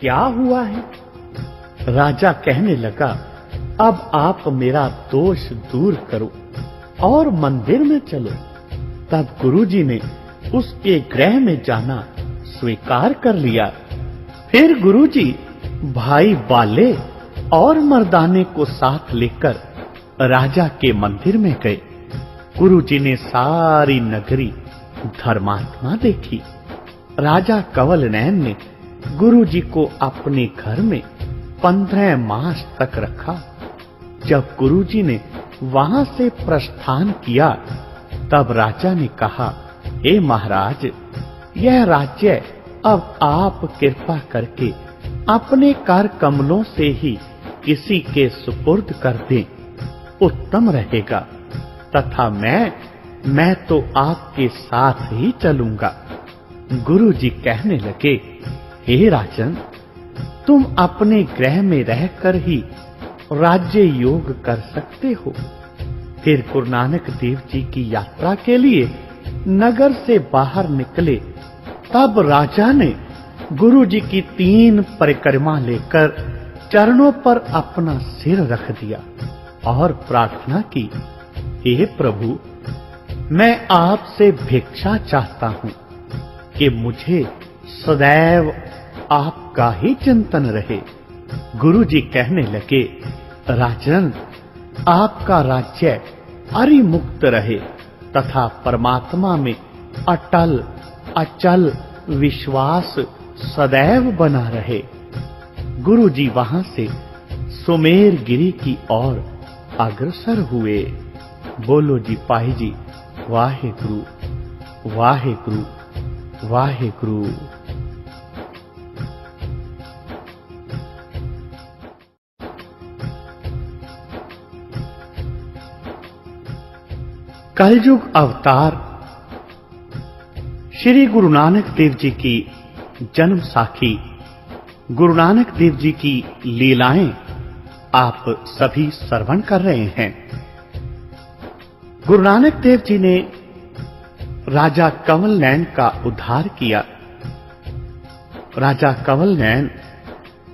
क्या हुआ है? राजा कहने लगा, अब आप मेरा दोष दूर करो और मंदिर में चलो। तब गुरुजी ने उसके गृह में जाना स्वीकार कर लिया। फिर गुरुजी भाई बाले और मर्दाने को साथ लेकर राजा के मंदिर में गए। गुरुजी ने सारी नगरी धर्मात्मा देखी। राजा कंवल नयन ने गुरुजी को अपने घर में 15 मास तक रखा। जब गुरुजी ने वहां से प्रस्थान किया, तब राजा ने कहा, हे महाराज, यह राज्य अब आप कृपा करके अपने कर कमलों से ही किसी के सुपुर्द कर दें, उत्तम रहेगा। तथा मैं तो आपके साथ ही चलूंगा। गुरुजी कहने लगे, हे राजन, तुम अपने गृह में रहकर ही राज्य योग कर सकते हो। फिर गुरु नानक देव जी की यात्रा के लिए नगर से बाहर निकले। तब राजा ने गुरुजी की 3 परिक्रमा लेकर चरणों पर अपना सिर रख दिया और प्रार्थना की, हे प्रभु, मैं आपसे भिक्षा चाहता हूं कि मुझे सदैव आपका ही चिंतन रहे। गुरुजी कहने लगे, राजन, आपका राज्य अरिमुक्त रहे तथा परमात्मा में अटल अचल विश्वास सदैव बना रहे। गुरुजी वहां से सुमेर गिरी की ओर अग्रसर हुए। बोलो जी पाही जी, वाहेगुरु वाहेगुरु वाहेगुरु। कलयुग अवतार श्री गुरु नानक देव जी की जन्म साखी, गुरु नानक देव जी की लीलाएं आप सभी श्रवण कर रहे हैं। गुरु नानक देव जी ने राजा कंवल नयन का उद्धार किया। राजा कंवल नयन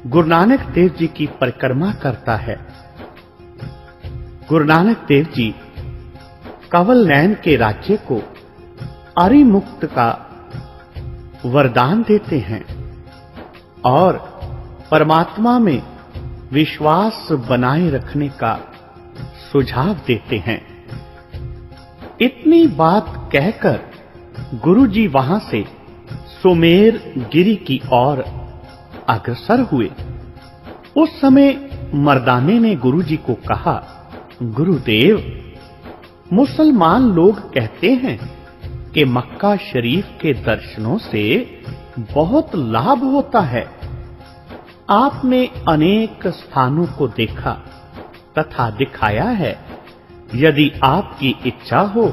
गुरु नानक देव जी की परिक्रमा करता है। गुरु नानक देव जी कंवल नयन के राज्य को अरिमुक्त का वरदान देते हैं और परमात्मा में विश्वास बनाए रखने का सुझाव देते हैं। इतनी बात कहकर गुरुजी वहां से सुमेर गिरी की ओर अग्रसर हुए। उस समय मर्दाने ने गुरुजी को कहा, गुरुदेव, मुसलमान लोग कहते हैं कि मक्का शरीफ के दर्शनों से बहुत लाभ होता है। आपने अनेक स्थानों को देखा तथा दिखाया है। यदि आपकी इच्छा हो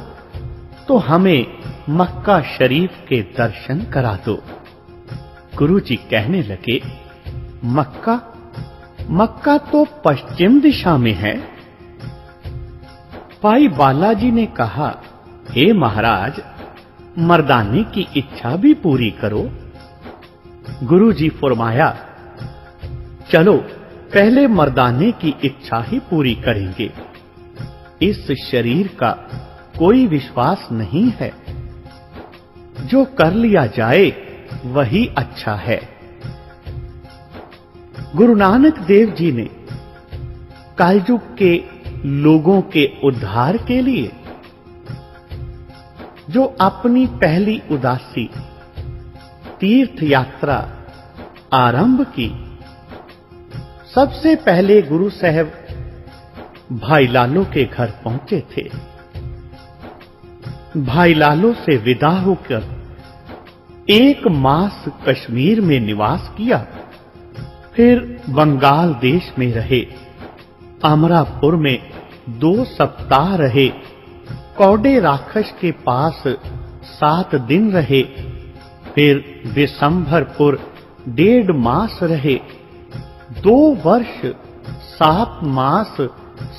तो हमें मक्का शरीफ के दर्शन करा दो। गुरुजी कहने लगे, मक्का तो पश्चिम दिशा में है। भाई बालाजी ने कहा, हे महाराज, मर्दाने की इच्छा भी पूरी करो। गुरुजी फरमाया, चलो पहले मर्दाने की इच्छा ही पूरी करेंगे। इस शरीर का कोई विश्वास नहीं है। जो कर लिया जाए वही अच्छा है। गुरु नानक देव जी ने कलयुग के लोगों के उद्धार के लिए जो अपनी पहली उदासी तीर्थ यात्रा आरंभ की, सबसे पहले गुरु साहब भाई लालो के घर पहुंचे थे। भाई लालो से विदा होकर 1 मास कश्मीर में निवास किया। फिर बंगाल देश में रहे। अमरापुर में 2 सप्ताह रहे। कौडे राक्षस के पास 7 दिन रहे। फिर विशंभरपुर 1.5 मास रहे। 2 वर्ष 7 मास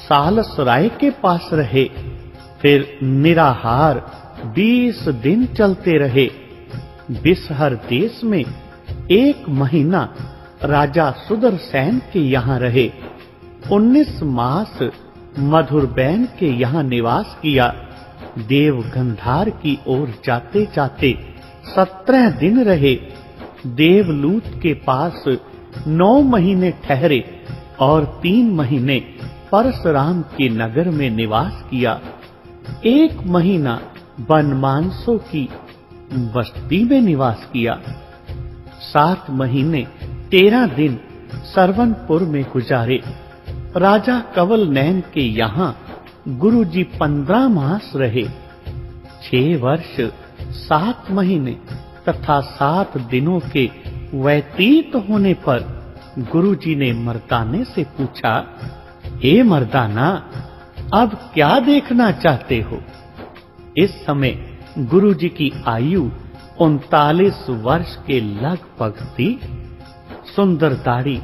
सालसराय के पास रहे। फिर निराहार 20 दिन चलते रहे। बिसहर देश में 1 महीना राजा सुदर्शन के यहाँ रहे। 19 मास मधुरबैन के यहाँ निवास किया। देव गंधार की ओर जाते जाते 17 दिन रहे। देवलूत के पास 9 महीने ठहरे और 3 महीने परशुराम के नगर में निवास किया। 1 महीना बनमानसों की बस्ती में निवास किया। 7 महीने 13 दिन सरवनपुर में गुजारे। राजा कंवल नैन के यहाँ गुरुजी 15 मास रहे। 6 वर्ष 7 महीने तथा 7 दिनों के व्यतीत होने पर गुरुजी ने मर्दाने से पूछा, हे मर्दाना, अब क्या देखना चाहते हो? इस समय गुरुजी की आयु 39 वर्ष के लगभग थी। सुंदर दाढ़ी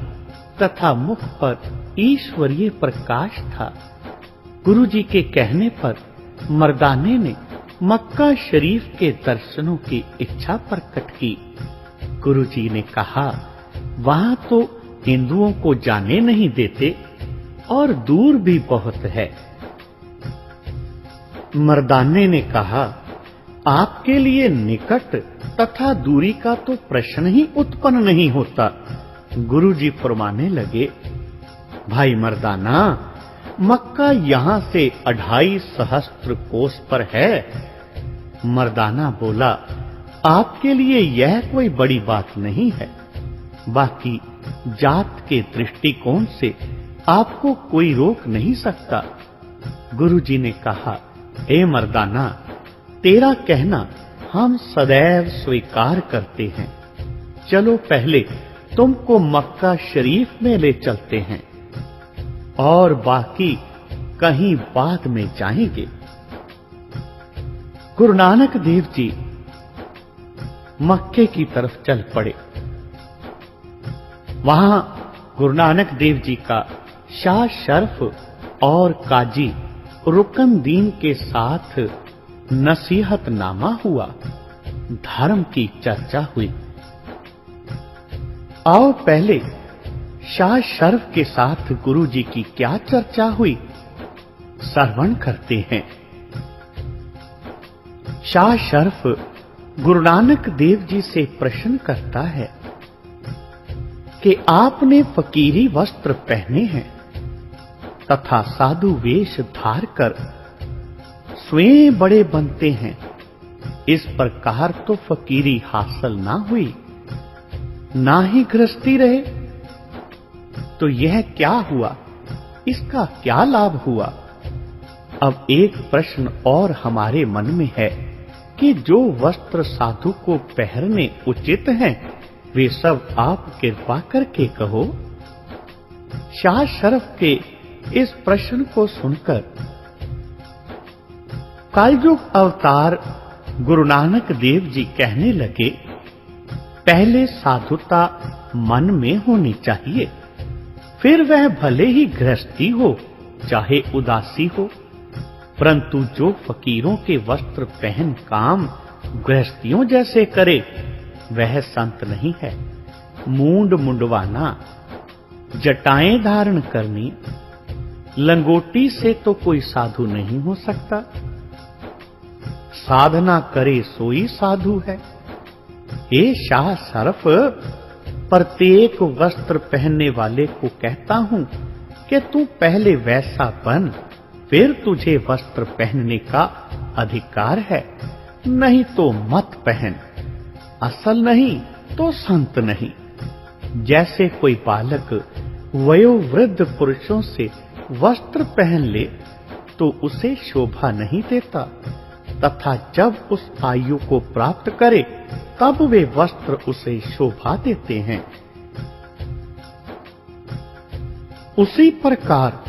तथा मुख पर ईश्वरीय प्रकाश था। गुरुजी के कहने पर मर्दाने ने मक्का शरीफ के दर्शनों की इच्छा प्रकट की। गुरुजी ने कहा, वहां तो हिंदुओं को जाने नहीं देते और दूर भी बहुत है। मर्दाने ने कहा, आपके लिए निकट तथा दूरी का तो प्रश्न ही उत्पन्न नहीं होता। गुरुजी फरमाने लगे, भाई मर्दाना, मक्का यहां से 2.5 सहस्त्र कोस पर है। मर्दाना बोला, आपके लिए यह कोई बड़ी बात नहीं है। बाकी जात के दृष्टिकोण से आपको कोई रोक नहीं सकता। गुरुजी ने कहा, हे मर्दाना, तेरा कहना हम सदैव स्वीकार करते हैं। चलो पहले तुमको मक्का शरीफ में ले चलते हैं और बाकी कहीं बाद में जाएंगे। गुरु नानक देव जी मक्के की तरफ चल पड़े। वहां गुरु नानक देव जी का शाह शर्फ और काजी रुकनदीन के साथ नसीहतनामा हुआ। धर्म की चर्चा हुई। आओ पहले शाह शर्फ के साथ गुरुजी की क्या चर्चा हुई, श्रवण करते हैं। शाह शर्फ गुरु नानक देव जी से प्रश्न करता है कि आपने फकीरी वस्त्र पहने हैं तथा साधु वेश धार कर स्वयं बड़े बनते हैं। इस प्रकार तो फकीरी हासिल ना हुई, ना ही गृहस्थी रहे। तो यह क्या हुआ? इसका क्या लाभ हुआ? अब एक प्रश्न और हमारे मन में है कि जो वस्त्र साधु को पहनने उचित हैं, वे सब आप कृपा करके कहो। शाह शर्फ के इस प्रश्न को सुनकर कलयुग अवतार गुरु नानक देव जी कहने लगे, पहले साधुता मन में होनी चाहिए, फिर वह भले ही गृहस्थी हो चाहे उदासी हो। परंतु जो फकीरों के वस्त्र पहन काम गृहस्थियों जैसे करे, वह संत नहीं है। मूंड मुंडवाना, जटाएं धारण करनी, लंगोटी से तो कोई साधु नहीं हो सकता। साधना करे सोई साधु है। हे शाह शर्फ, प्रत्येक वस्त्र पहनने वाले को कहता हूं कि तू पहले वैसा बन, फिर तुझे वस्त्र पहनने का अधिकार है। नहीं तो मत पहन। असल नहीं तो संत नहीं। जैसे कोई बालक वयोवृद्ध पुरुषों से वस्त्र पहन ले तो उसे शोभा नहीं देता, तथा जब उस आयु को प्राप्त करे तब वे वस्त्र उसे शोभा देते हैं। उसी प्रकार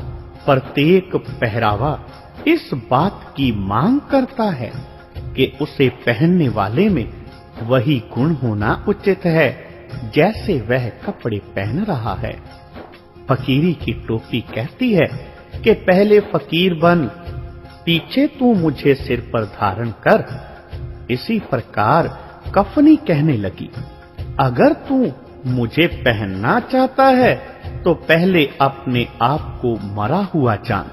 प्रत्येक पहरावा इस बात की मांग करता है कि उसे पहनने वाले में वही गुण होना उचित है जैसे वह कपड़े पहन रहा है। फकीरी की टोपी कहती है कि पहले फकीर बन, पीछे तू मुझे सिर पर धारण कर। इसी प्रकार कफनी कहने लगी, अगर तू मुझे पहनना चाहता है तो पहले अपने आप को मरा हुआ जान,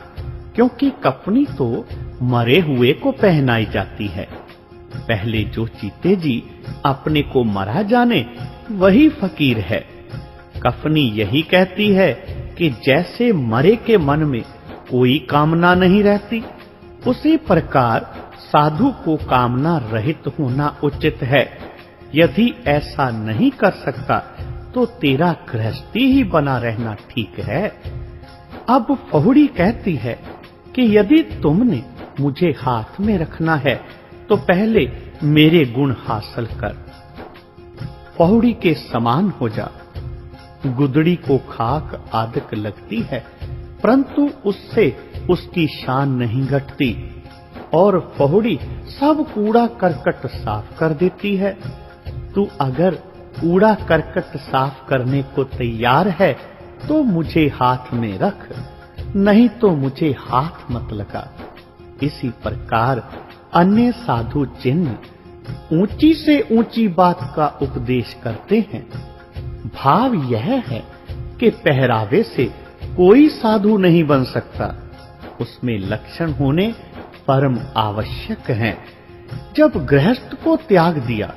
क्योंकि कफनी तो मरे हुए को पहनाई जाती है। पहले जो जीते जी अपने को मरा जाने वही फकीर है। कफनी यही कहती है कि जैसे मरे के मन में कोई कामना नहीं रहती, उसी प्रकार साधु को कामना रहित होना उचित है। यदि ऐसा नहीं कर सकता तो तेरा गृहस्थी ही बना रहना ठीक है। अब पहुड़ी कहती है कि यदि तुमने मुझे हाथ में रखना है तो पहले मेरे गुण हासिल कर, पहुड़ी के समान हो जा। गुदड़ी को खाक आदक लगती है, परंतु उससे उसकी शान नहीं घटती, और पहुड़ी सब कूड़ा करकट साफ कर देती है। तू अगर कूड़ा करकट साफ करने को तैयार है तो मुझे हाथ में रख, नहीं तो मुझे हाथ मत लगा। इसी प्रकार अन्य साधु चिन्ह ऊंची से ऊंची बात का उपदेश करते हैं। भाव यह है कि पहरावे से कोई साधु नहीं बन सकता, उसमें लक्षण होने परम आवश्यक हैं। जब गृहस्थ को त्याग दिया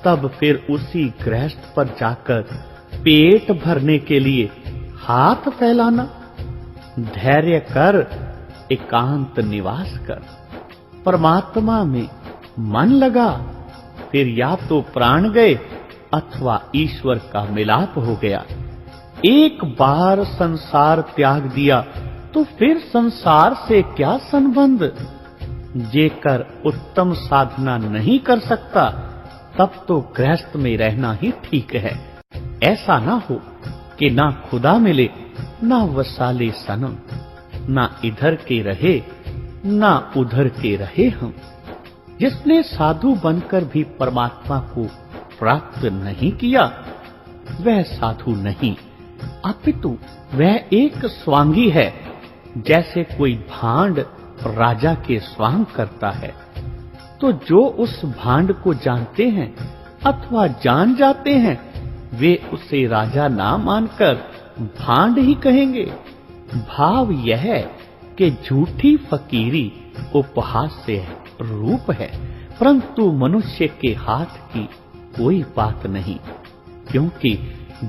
तब फिर उसी गृहस्थ पर जाकर पेट भरने के लिए हाथ फैलाना। धैर्य कर, एकांत निवास कर, परमात्मा में मन लगा, फिर या तो प्राण गए अथवा ईश्वर का मिलाप हो गया। एक बार संसार त्याग दिया तो फिर संसार से क्या संबंध। जेकर उत्तम साधना नहीं कर सकता तब तो गृहस्थ में रहना ही ठीक है। ऐसा ना हो कि ना खुदा मिले ना वसाले सनम, ना इधर के रहे ना उधर के रहे हम। जिसने साधु बनकर भी परमात्मा को प्राप्त नहीं किया वह साधु नहीं, अपितु वह एक स्वांगी है। जैसे कोई भांड राजा के स्वांग करता है तो जो उस भांड को जानते हैं अथवा जान जाते हैं वे उसे राजा ना मानकर भांड ही कहेंगे। भाव यह है कि झूठी फकीरी उपहास्य रूप है, परंतु मनुष्य के हाथ की कोई बात नहीं, क्योंकि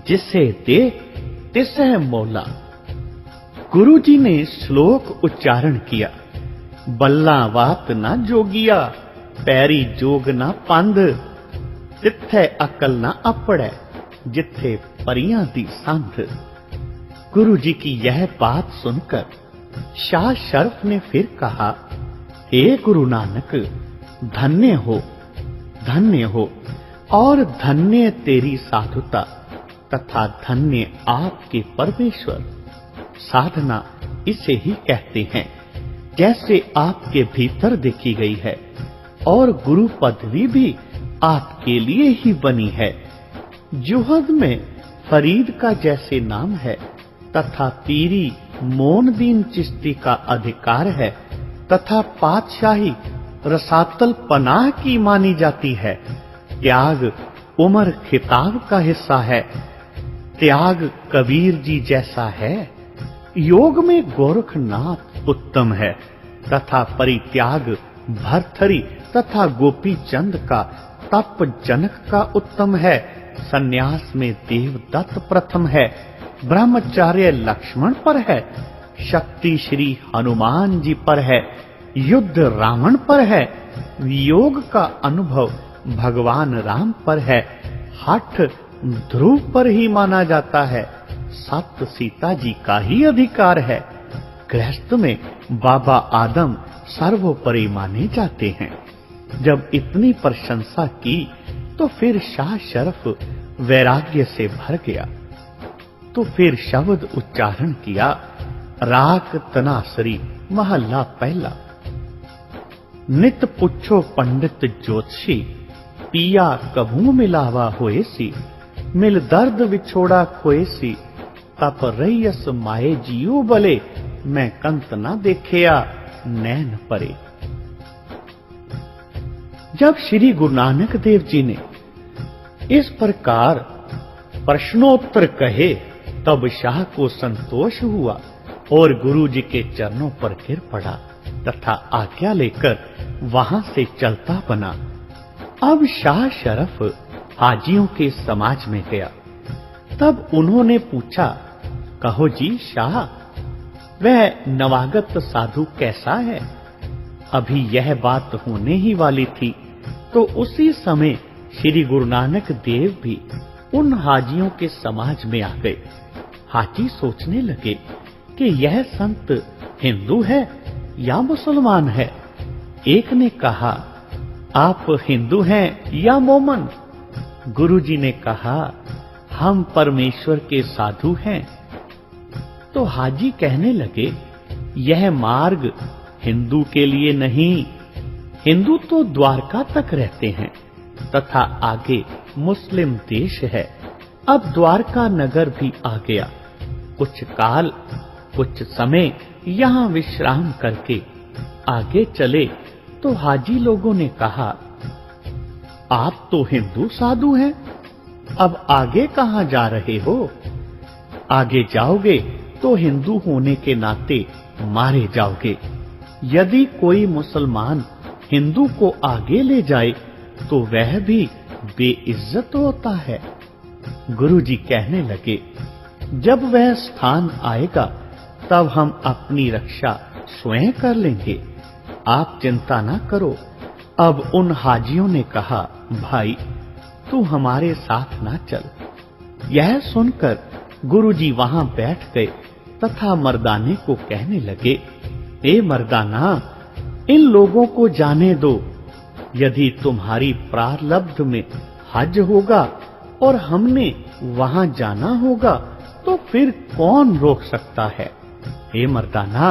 जिसे दे तिसे मौला। गुरुजी ने श्लोक उच्चारण किया। बल्ला वात ना जोगिया, पैरी जोग ना पंध, तिथे अकल ना अपड़े, जिथे परियां दी संध। गुरु जी की यह बात सुनकर शाह शर्फ ने फिर कहा, हे गुरु नानक, धन्य हो, धन्य हो, और धन्य तेरी साधुता तथा धन्य आपके परमेश्वर। साधना इसे ही कहते हैं जैसे आपके भीतर देखी गई है, और गुरु पदवी भी आपके लिए ही बनी है। जुहद में फरीद का जैसे नाम है तथा पीरी मोनदीन चिश्ती का अधिकार है तथा पातशाही रसातल पनाह की मानी जाती है। त्याग उमर खिताब का हिस्सा है, त्याग कबीर जी जैसा है। योग में गोरखनाथ उत्तम है तथा परित्याग भरथरी तथा गोपी चंद का तप जनक का उत्तम है। सन्यास में देवदत्त प्रथम है, ब्रह्मचार्य लक्ष्मण पर है, शक्ति श्री हनुमान जी पर है, युद्ध रावण पर है, योग का अनुभव भगवान राम पर है, हठ ध्रुव पर ही माना जाता है, सत्य सीता जी का ही अधिकार है। गृहस्थ में बाबा आदम सर्वोपरि माने जाते हैं। जब इतनी प्रशंसा की तो फिर शाह शरफ वैराग्य से भर गया। तो फिर शब्द उच्चारण किया, राख तनासरी महल्ला पहला। नित पुछो पंडित ज्योतिषी, पिया कभू मिलावा होएसी, मिल दर्द विछोड़ा खोएसी, तप रैयस माए जियो बले, मैं कंत ना देखिया नैन परे। जब श्री गुरु नानक देव जी ने इस प्रकार प्रश्नोत्तर कहे। तब शाह को संतोष हुआ और गुरुजी के चरणों पर गिर पड़ा तथा आज्ञा लेकर वहां से चलता बना। अब शाह शरफ हाजियों के समाज में गया। तब उन्होंने पूछा, कहो जी शाह, वह नवागत साधु कैसा है? अभी यह बात होने ही वाली थी तो उसी समय श्री गुरु नानक देव भी उन हाजियों के समाज में आ गए। हाजी सोचने लगे कि यह संत हिंदू है या मुसलमान है। एक ने कहा, आप हिंदू हैं या मोमन? गुरुजी ने कहा, हम परमेश्वर के साधु हैं। तो हाजी कहने लगे, यह मार्ग हिंदू के लिए नहीं। हिंदू तो द्वारका तक रहते हैं तथा आगे मुस्लिम देश है। अब द्वारका नगर भी आ गया। कुछ समय यहाँ विश्राम करके आगे चले तो हाजी लोगों ने कहा, आप तो हिंदू साधु हैं, अब आगे कहां जा रहे हो? आगे जाओगे तो हिंदू होने के नाते मारे जाओगे। यदि कोई मुसलमान हिंदू को आगे ले जाए तो वह भी बेइज्जत होता है। गुरुजी कहने लगे, जब वह स्थान आएगा तब हम अपनी रक्षा स्वयं कर लेंगे, आप चिंता ना करो। अब उन हाजियों ने कहा, भाई तू हमारे साथ ना चल। यह सुनकर गुरुजी वहां बैठ गए तथा मर्दाने को कहने लगे, ए मर्दाना, इन लोगों को जाने दो। यदि तुम्हारी प्रारब्ध में हज होगा और हमने वहां जाना होगा तो फिर कौन रोक सकता है? हे मर्दाना,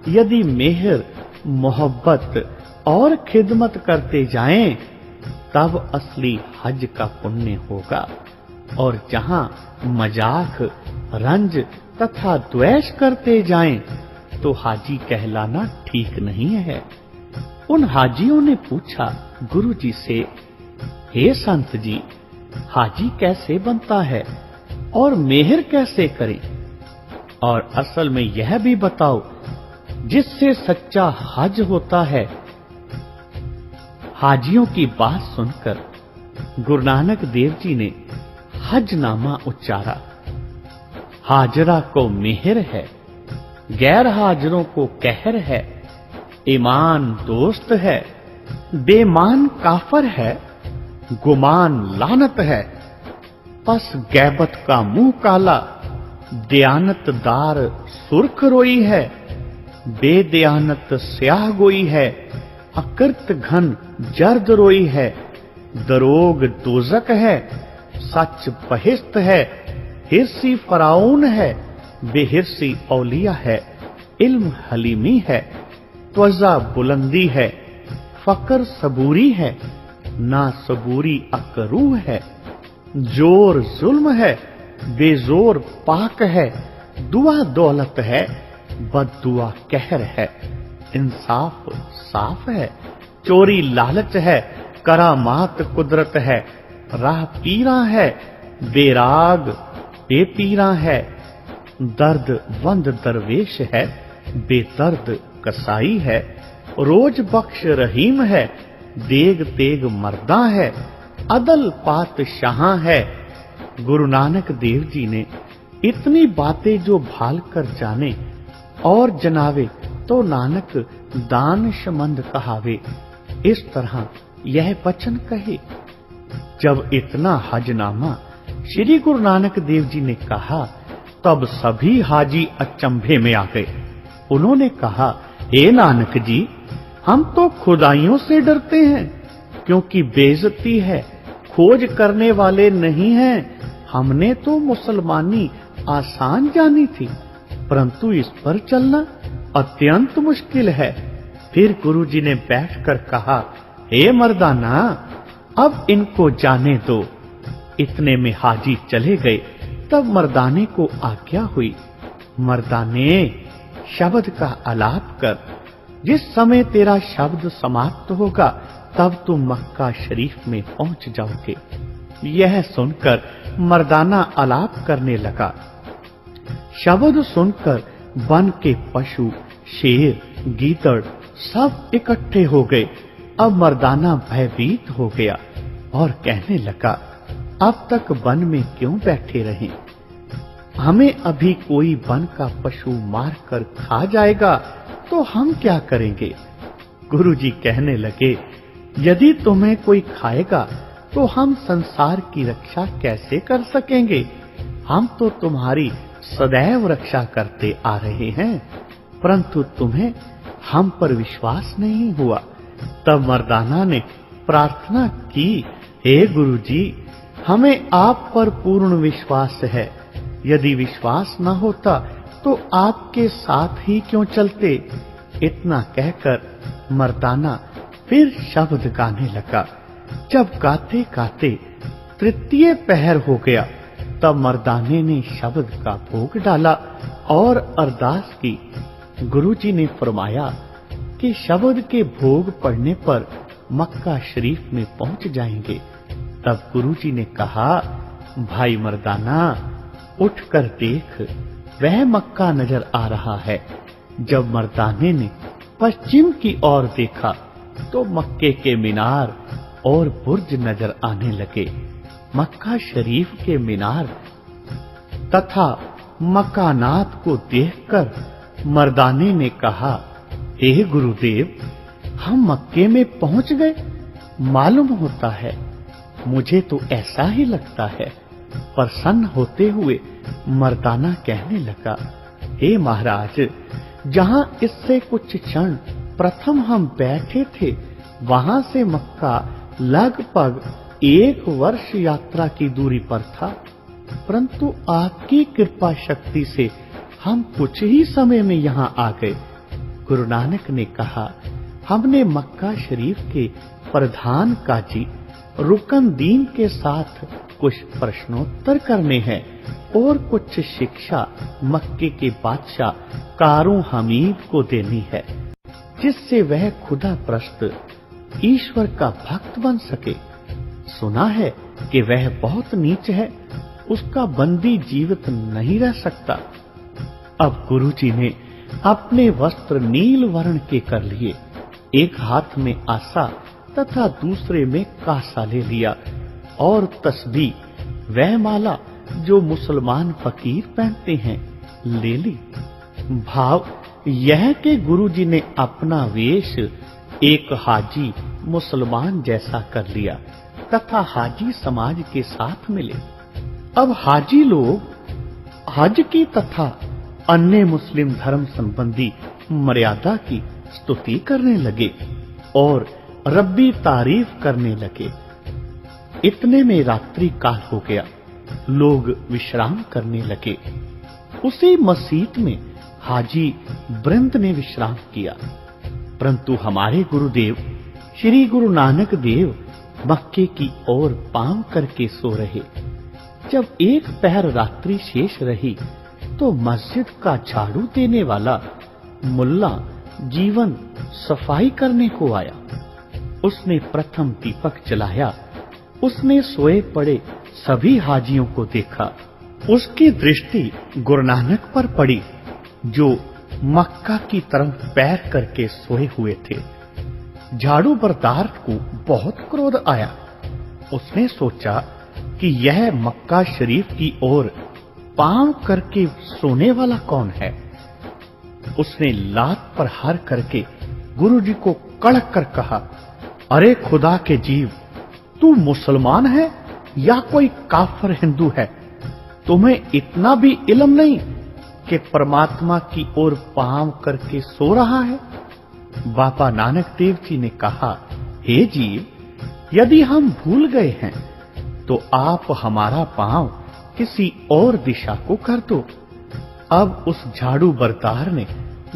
यदि मेहर, मोहब्बत और खिदमत करते जाएं तब असली हज का पुण्य होगा, और जहां मजाक, रंज तथा द्वेष करते जाएं तो हाजी कहलाना ठीक नहीं है। उन हाजियों ने पूछा गुरुजी से, हे संत जी, हाजी कैसे बनता है और मेहर कैसे करें? और असल में यह भी बताओ, जिससे सच्चा हज होता है। हाजियों की बात सुनकर गुरु नानक देव जी ने हजनामा उच्चारा। हाजरा को मेहर है, गैर हाजरों को कहर है। ईमान दोस्त है, बेमान काफर है। गुमान लानत है, पस गैबत का मुंह काला। दयानतदार सुर्ख रोई है, बेदयानत स्याह गोई है। अकृत घन जर्द रोई है, दरोग दोजक है। सच बहिस्त है, हिरसी फराउन है। बेहिरसी औलिया है, इल्म हलीमी है। त्वजा बुलंदी है, फकर सबूरी है। ना सबूरी अकरू है। जोर जुल्म है, बेजोर पाक है। दुआ दौलत है, बद्दुआ कहर है। इंसाफ साफ है, चोरी लालच है। करामात कुदरत है, राह पीरा है। बेराग बेपीरा है, दर्द वंद दरवेश है। बेदर्द कसाई है, रोज बख्श रहीम है। देग तेग मर्दा है, अदल पातशाह है। गुरु नानक देव जी ने इतनी बातें जो भाल कर जाने और जनावे तो नानक दान शमंद कहावे। इस तरह यह वचन कहे। जब इतना हजनामा श्री गुरु नानक देव जी ने कहा तब सभी हाजी अचंभे में आ गए। उन्होंने कहा, हे नानक जी, हम तो खुदाइयों से डरते हैं, क्योंकि बेइज्जती है, खोज करने वाले नहीं हैं। हमने तो मुसलमानी आसान जानी थी, परंतु इस पर चलना अत्यंत मुश्किल है। फिर गुरुजी ने बैठकर कहा, हे मर्दाना, अब इनको जाने दो। इतने में हाजी चले गए। तब मर्दाने को आज्ञा हुई, मर्दाने, शब्द का आलाप कर। जिस समय तेरा शब्द समाप्त होगा तब तुम मक्का शरीफ में पहुंच जाओगे। यह सुनकर मर्दाना आलाप करने लगा। शब्द सुनकर वन के पशु, शेर, गीदड़ सब इकट्ठे हो गए। अब मर्दाना भयभीत हो गया और कहने लगा, अब तक वन में क्यों बैठे रहें? हमें अभी कोई वन का पशु मारकर खा जाएगा तो हम क्या करेंगे? गुरुजी कहने लगे, यदि तुम्हें कोई खाएगा तो हम संसार की रक्षा कैसे कर सकेंगे? हम तो तुम्हारी सदैव रक्षा करते आ रहे हैं, परंतु तुम्हें हम पर विश्वास नहीं हुआ। तब मर्दाना ने प्रार्थना की, हे गुरुजी, हमें आप पर पूर्ण विश्वास है। यदि विश्वास न होता तो आपके साथ ही क्यों चलते? इतना कहकर मर्दाना फिर शब्द गाने लगा। जब गाते गाते तृतीय पहर हो गया, तब मर्दाने ने शब्द का भोग डाला और अरदास की। गुरुजी ने फरमाया कि शब्द के भोग पड़ने पर मक्का शरीफ में पहुंच जाएंगे। तब गुरुजी ने कहा, भाई मर्दाना, उठकर देख, वह मक्का नजर आ रहा है। जब मर्दाने ने पश्चिम की ओर देखा तो मक्के के मीनार और बुर्ज नजर आने लगे। मक्का शरीफ के मीनार तथा मकानात को देखकर मर्दाने ने कहा, हे गुरुदेव, हम मक्के में पहुंच गए। मालूम होता है, मुझे तो ऐसा ही लगता है। प्रसन्न होते हुए मर्दाना कहने लगा, हे महाराज, जहां इससे कुछ क्षण प्रथम हम बैठे थे, वहां से मक्का लगभग 1 वर्ष यात्रा की दूरी पर था, परंतु आपकी कृपा शक्ति से हम कुछ ही समय में यहाँ आ गए। गुरु नानक ने कहा, हमने मक्का शरीफ के प्रधान काजी रुकन दीन के साथ कुछ प्रश्नोत्तर करने हैं और कुछ शिक्षा मक्के के बादशाह कारूं हमीद को देनी है, जिससे वह खुदा प्रस्त ईश्वर का भक्त बन सके। सुना है कि वह बहुत नीच है, उसका बंदी जीवित नहीं रह सकता। अब गुरुजी ने अपने वस्त्र नील वर्ण के कर लिए, एक हाथ में आसा तथा दूसरे में कासा ले लिया और तस्बीह वह माला जो मुसलमान फकीर पहनते हैं ले ली। भाव यह कि गुरुजी ने अपना वेश एक हाजी मुसलमान जैसा कर लिया तथा हाजी समाज के साथ मिले। अब हाजी लोग हज की तथा अन्य मुस्लिम धर्म संबंधी मर्यादा की स्तुति करने लगे और रब्बी तारीफ करने लगे। इतने में रात्रि काल हो गया, लोग विश्राम करने लगे। उसी मस्जिद में हाजी वृंद ने विश्राम किया, परंतु हमारे गुरुदेव श्री गुरु नानक देव मक्के की ओर पांव करके सो रहे। जब एक पहर रात्रि शेष रही तो मस्जिद का झाड़ू देने वाला मुल्ला जीवन सफाई करने को आया। उसने प्रथम दीपक जलाया। उसने सोए पड़े सभी हाजियों को देखा। उसकी दृष्टि गुरु नानक पर पड़ी, जो मक्का की तरफ पैर करके सोए हुए थे। झाड़ू बरदार को बहुत क्रोध आया। उसने सोचा कि यह मक्का शरीफ की ओर पांव करके सोने वाला कौन है। उसने लात पर हार करके गुरुजी को कड़क कर कहा, अरे खुदा के जीव, तू मुसलमान है या कोई काफिर हिंदू है? तुम्हें इतना भी इल्म नहीं कि परमात्मा की ओर पांव करके सो रहा है? बाबा नानक देव जी ने कहा, हे जीव, यदि हम भूल गए हैं तो आप हमारा पांव किसी और दिशा को कर दो। अब उस झाड़ू बरदार ने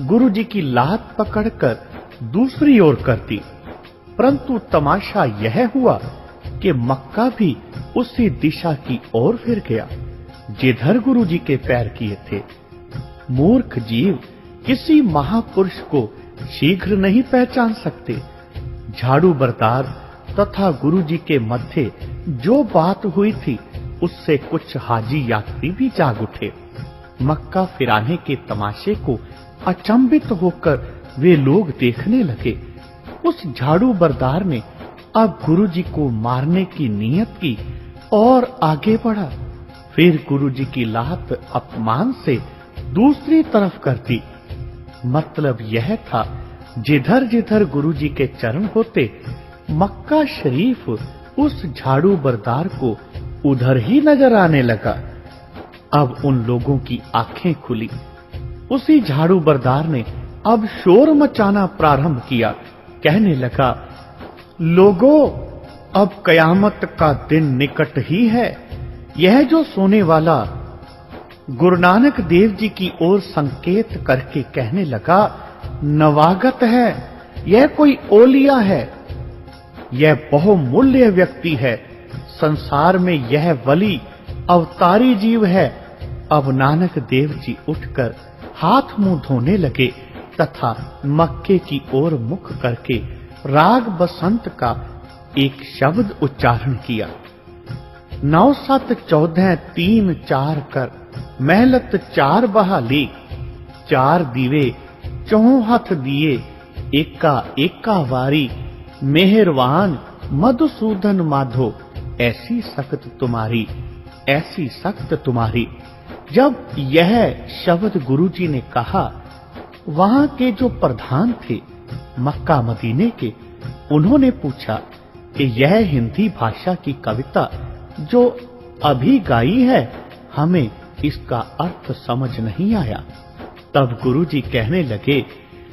गुरुजी की लात पकड़कर दूसरी ओर कर दी, परंतु तमाशा यह हुआ कि मक्का भी उसी दिशा की ओर फिर गया जिधर गुरुजी के पैर किए थे। मूर्ख जीव किसी महापुरुष को शीघ्र नहीं पहचान सकते। झाड़ू बरदार तथा गुरुजी के मध्य जो बात हुई थी उससे कुछ हाजी यात्री भी जाग उठे। मक्का फिराने के तमाशे को अचंभित होकर वे लोग देखने लगे। उस झाड़ू बरदार ने अब गुरुजी को मारने की नियत की और आगे बढ़ा। फिर गुरुजी की लात अपमान से दूसरी तरफ कर दी। मतलब यह था, जिधर जिधर गुरुजी के चरण होते, मक्का शरीफ उस झाड़ू बरदार को उधर ही नजर आने लगा। अब उन लोगों की आंखें खुली। उसी झाड़ू बरदार ने अब शोर मचाना प्रारंभ किया। कहने लगा, लोगों, अब कयामत का दिन निकट ही है। यह जो सोने वाला गुरु नानक देव जी की ओर संकेत करके कहने लगा, नवागत है, यह कोई ओलिया है, यह बहुमूल्य व्यक्ति है, संसार में यह वली अवतारी जीव है। अब नानक देव जी उठकर हाथ मुंह धोने लगे तथा मक्के की ओर मुख करके राग बसंत का एक शब्द उच्चारण किया। 9 7 14 3 4 कर महलत 4 बहाली, 4 दीवे चौहथ दिए, एका एका वारी, मेहरवान मधुसूदन माधो, ऐसी सख्त तुम्हारी, ऐसी सख्त तुम्हारी। जब यह शब्द गुरुजी ने कहा, वहां के जो प्रधान थे मक्का मदीने के, उन्होंने पूछा कि यह हिंदी भाषा की कविता जो अभी गाई है, हमें इसका अर्थ समझ नहीं आया। तब गुरुजी कहने लगे,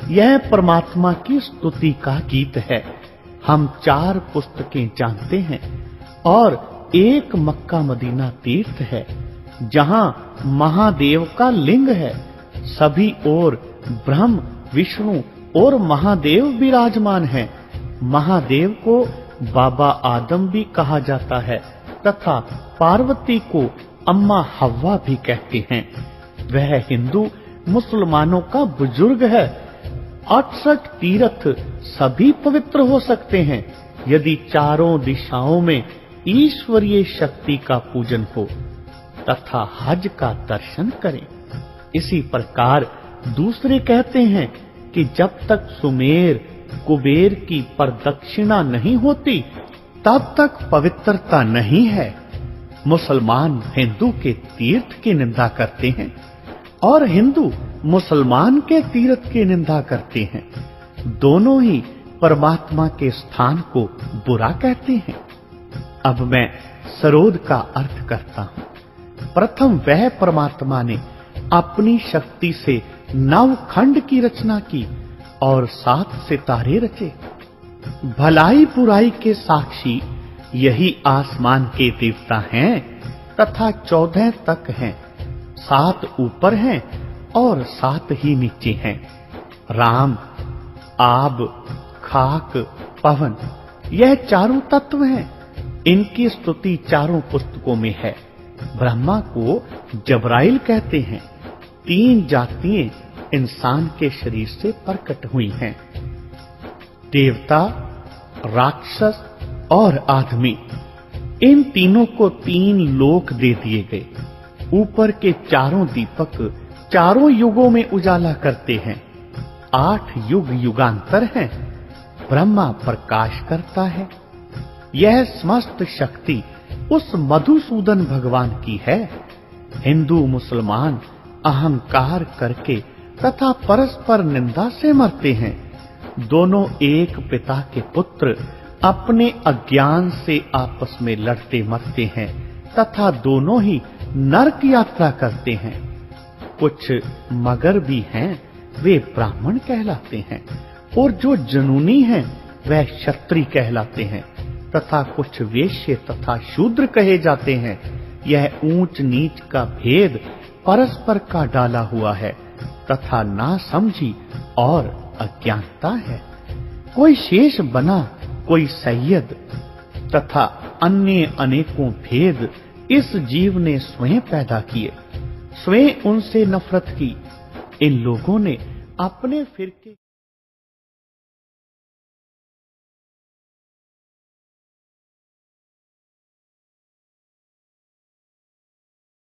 यह परमात्मा की स्तुति का गीत है। हम 4 पुस्तकें जानते हैं और एक मक्का मदीना तीर्थ है जहां महादेव का लिंग है। सभी ओर ब्रह्म, विष्णु और महादेव विराजमान हैं। महादेव को बाबा आदम भी कहा जाता है तथा पार्वती को अम्मा हव्वा भी कहते हैं। वह हिंदू मुसलमानों का बुजुर्ग है। 68 तीर्थ सभी पवित्र हो सकते हैं यदि चारों दिशाओं में ईश्वरीय शक्ति का पूजन हो तथा हज का दर्शन करें। इसी प्रकार दूसरे कहते हैं कि जब तक सुमेर कुबेर की प्रदक्षिणा नहीं होती तब तक पवित्रता नहीं है। मुसलमान हिंदू के तीर्थ की निंदा करते हैं और हिंदू मुसलमान के तीर्थ की निंदा करते हैं। दोनों ही परमात्मा के स्थान को बुरा कहते हैं। अब मैं सरोद का अर्थ करता हूं। प्रथम वह परमात्मा ने अपनी शक्ति से 9 खंड की रचना की और 7 सितारे रचे। भलाई बुराई के साक्षी यही आसमान के देवता हैं तथा 14 तक हैं। 7 ऊपर हैं और 7 ही नीचे हैं। राम, आब, खाक, पवन, यह चारों तत्व हैं। इनकी स्तुति चारों पुस्तकों में है। ब्रह्मा को जबराइल कहते हैं। 3 जातियां इंसान के शरीर से प्रकट हुई हैं, देवता, राक्षस और आदमी। इन तीनों को 3 लोक दे दिए गए। ऊपर के चारों दीपक चारों युगों में उजाला करते हैं। 8 युग युगांतर हैं। ब्रह्मा प्रकाश करता है। यह समस्त शक्ति उस मधुसूदन भगवान की है। हिंदू मुसलमान अहंकार करके तथा परस्पर निंदा से मरते हैं। दोनों एक पिता के पुत्र अपने अज्ञान से आपस में लड़ते मरते हैं तथा दोनों ही नरक यात्रा करते हैं। कुछ मगर भी हैं, वे ब्राह्मण कहलाते हैं, और जो जनूनी हैं वह क्षत्रिय कहलाते हैं तथा कुछ वेश्य तथा शूद्र कहे जाते हैं। यह ऊंच नीच का भेद परस्पर का डाला हुआ है तथा नासमझी और अज्ञानता है। कोई शेष बना, कोई सैयद तथा अन्य अनेकों भेद इस जीव ने स्वयं पैदा किए, स्वयं उनसे नफरत की। इन लोगों ने अपने फिरके